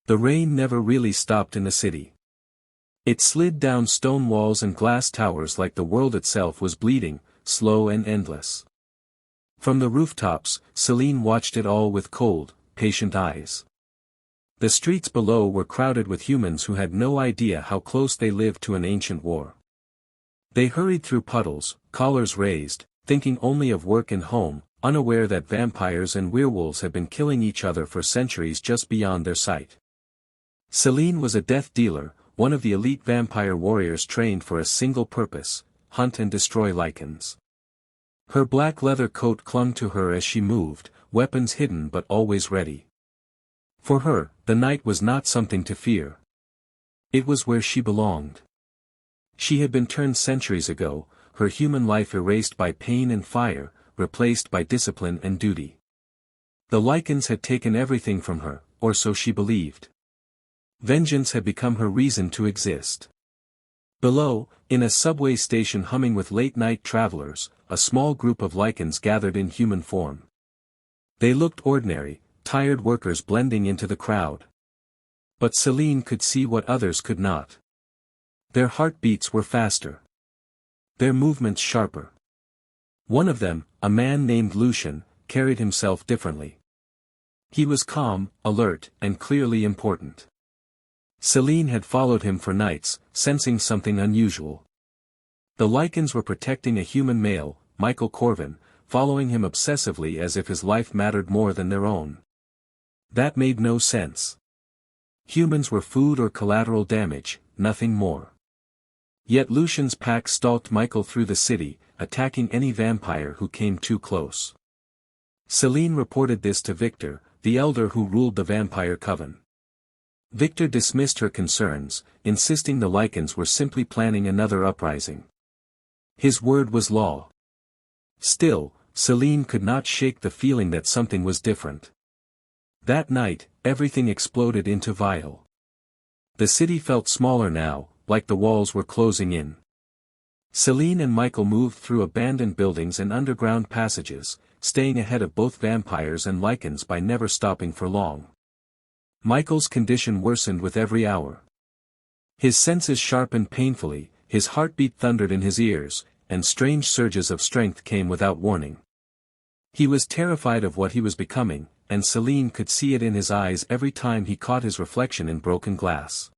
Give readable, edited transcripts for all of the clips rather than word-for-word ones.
The rain never really stopped in the city. It slid down stone walls and glass towers like the world itself was bleeding, slow and endless. From the rooftops, Selene watched it all with cold, patient eyes. The streets below were crowded with humans who had no idea how close they lived to an ancient war. They hurried through puddles, collars raised, thinking only of work and home, unaware that vampires and werewolves had been killing each other for centuries just beyond their sight. Selene was a death dealer, one of the elite vampire warriors trained for a single purpose: hunt and destroy lichens. Her black leather coat clung to her as she moved, weapons hidden but always ready. For her, the night was not something to fear. It was where she belonged. She had been turned centuries ago, her human life erased by pain and fire, replaced by discipline and duty. The lichens had taken everything from her, or so she believed. Vengeance had become her reason to exist. Below, in a subway station humming with late-night travelers, a small group of lichens gathered in human form. They looked ordinary, tired workers blending into the crowd. But Selene could see what others could not. Their heartbeats were faster. Their movements sharper. One of them, a man named Lucian, carried himself differently. He was calm, alert, and clearly important. Selene had followed him for nights, sensing something unusual. The lichens were protecting a human male, Michael Corin, following him obsessively as if his life mattered more than their own. That made no sense. Humans were food or collateral damage, nothing more. Yet Lucian's pack stalked Michael through the city, attacking any vampire who came too close. Selene reported this to Victor, the elder who ruled the vampire coven. Victor dismissed her concerns, insisting the lichens were simply planning another uprising. His word was law. Still, Selene could not shake the feeling that something was different. That night, everything exploded into vial. The city felt smaller now, like the walls were closing in. Selene and Michael moved through abandoned buildings and underground passages, staying ahead of both vampires and lichens by never stopping for long. Michael's condition worsened with every hour. His senses sharpened painfully, his heartbeat thundered in his ears, and strange surges of strength came without warning. He was terrified of what he was becoming, and Selene could see it in his eyes every time he caught his reflection in broken glass.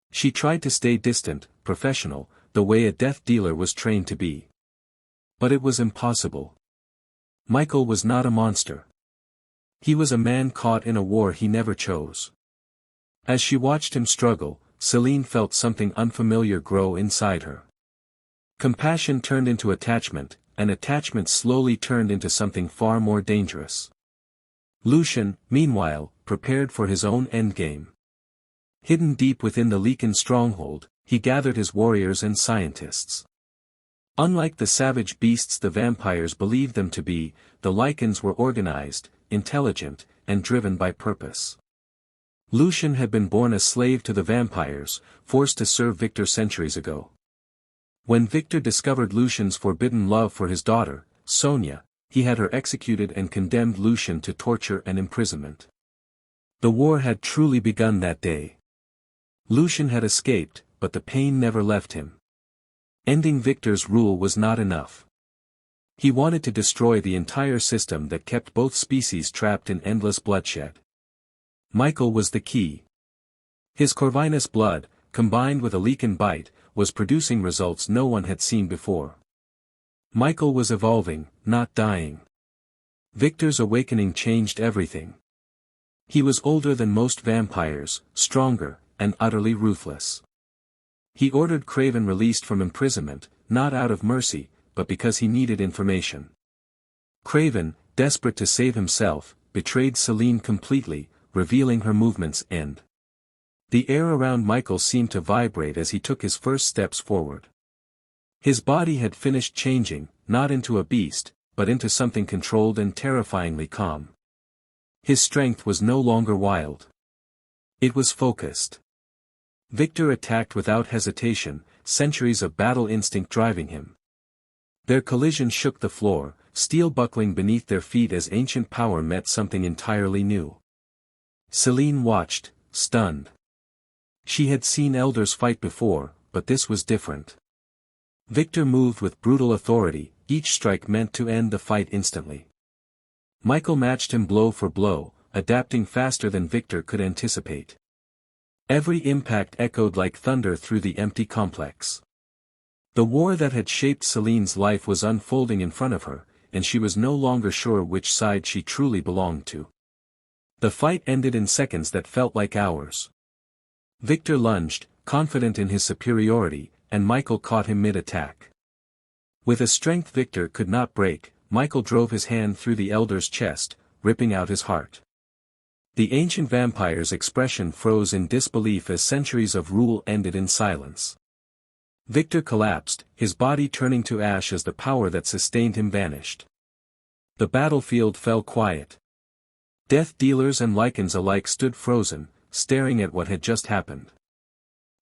She tried to stay distant, professional, the way a death dealer was trained to be. But it was impossible. Michael was not a monster. He was a man caught in a war he never chose. As she watched him struggle, Selene felt something unfamiliar grow inside her. Compassion turned into attachment, and attachment slowly turned into something far more dangerous. Lucian, meanwhile, prepared for his own endgame. Hidden deep within the lichen stronghold, he gathered his warriors and scientists. Unlike the savage beasts the vampires believed them to be, the lichens were organized, intelligent, and driven by purpose. Lucian had been born a slave to the vampires, forced to serve Victor centuries ago. When Victor discovered Lucian's forbidden love for his daughter, Sonia, he had her executed and condemned Lucian to torture and imprisonment. The war had truly begun that day. Lucian had escaped, but the pain never left him. Ending Victor's rule was not enough. He wanted to destroy the entire system that kept both species trapped in endless bloodshed. Michael was the key. His Corvinus blood, combined with a lichen bite, was producing results no one had seen before. Michael was evolving, not dying. Victor's awakening changed everything. He was older than most vampires, stronger, and utterly ruthless. He ordered Craven released from imprisonment, not out of mercy, but because he needed information. Craven, desperate to save himself, betrayed Selene completely, revealing her movements and. The air around Michael seemed to vibrate as he took his first steps forward. His body had finished changing, not into a beast, but into something controlled and terrifyingly calm. His strength was no longer wild. It was focused. Victor attacked without hesitation, centuries of battle instinct driving him. Their collision shook the floor, steel buckling beneath their feet as ancient power met something entirely new. Selene watched, stunned. She had seen elders fight before, but this was different. Victor moved with brutal authority, each strike meant to end the fight instantly. Michael matched him blow for blow, adapting faster than Victor could anticipate. Every impact echoed like thunder through the empty complex. The war that had shaped Selene's life was unfolding in front of her, and she was no longer sure which side she truly belonged to. The fight ended in seconds that felt like hours. Victor lunged, confident in his superiority, and Michael caught him mid-attack. With a strength Victor could not break, Michael drove his hand through the elder's chest, ripping out his heart. The ancient vampire's expression froze in disbelief as centuries of rule ended in silence. Victor collapsed, his body turning to ash as the power that sustained him vanished. The battlefield fell quiet. Death dealers and lichens alike stood frozen, staring at what had just happened.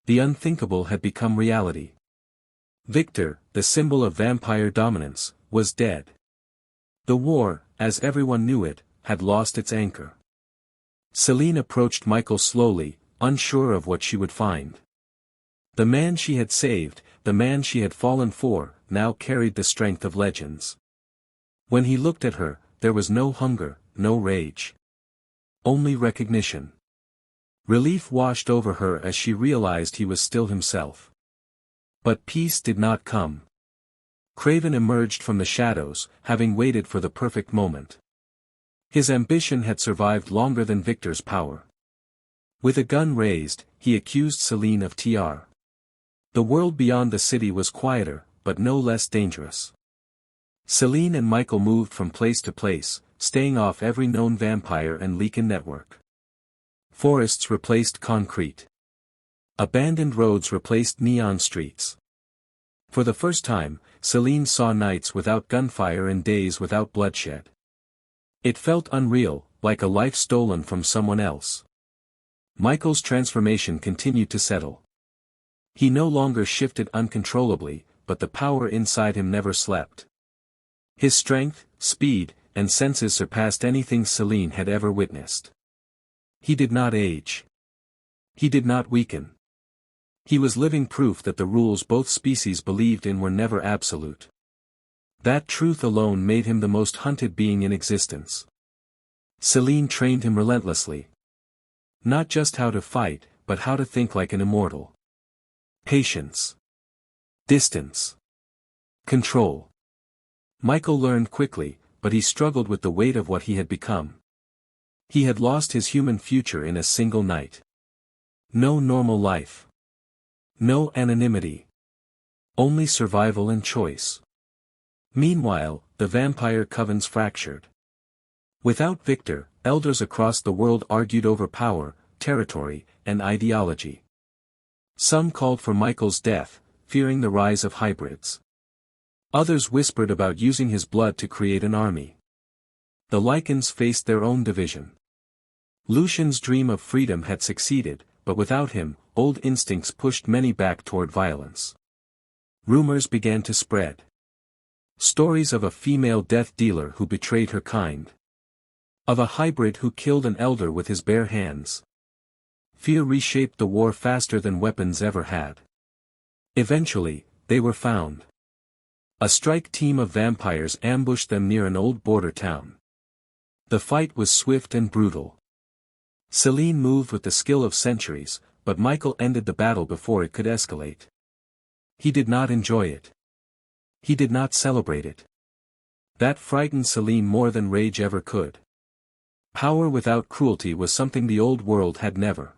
The unthinkable had become reality. Victor, the symbol of vampire dominance, was dead. The war, as everyone knew it, had lost its anchor. Selene approached Michael slowly, unsure of what she would find. The man she had saved, the man she had fallen for, now carried the strength of legends. When he looked at her, there was no hunger, no rage. Only recognition. Relief washed over her as she realized he was still himself. But peace did not come. Craven emerged from the shadows, having waited for the perfect moment. His ambition had survived longer than Victor's power. With a gun raised, he accused Selene of TR. The world beyond the city was quieter, but no less dangerous. Selene and Michael moved from place to place, staying off every known vampire and lichen network. Forests replaced concrete. Abandoned roads replaced neon streets. For the first time, Selene saw nights without gunfire and days without bloodshed. It felt unreal, like a life stolen from someone else. Michael's transformation continued to settle. He no longer shifted uncontrollably, but the power inside him never slept. His strength, speed, and senses surpassed anything Selene had ever witnessed. He did not age. He did not weaken. He was living proof that the rules both species believed in were never absolute. That truth alone made him the most hunted being in existence. Selene trained him relentlessly. Not just how to fight, but how to think like an immortal. Patience. Distance. Control. Michael learned quickly, but he struggled with the weight of what he had become. He had lost his human future in a single night. No normal life. No anonymity. Only survival and choice. Meanwhile, the vampire covens fractured. Without Victor, elders across the world argued over power, territory, and ideology. Some called for Michael's death, fearing the rise of hybrids. Others whispered about using his blood to create an army. The lichens faced their own division. Lucian's dream of freedom had succeeded, but without him, old instincts pushed many back toward violence. Rumors began to spread. Stories of a female death dealer who betrayed her kind. Of a hybrid who killed an elder with his bare hands. Fear reshaped the war faster than weapons ever had. Eventually, they were found. A strike team of vampires ambushed them near an old border town. The fight was swift and brutal. Selene moved with the skill of centuries, but Michael ended the battle before it could escalate. He did not enjoy it. He did not celebrate it. That frightened Selene more than rage ever could. Power without cruelty was something the old world had never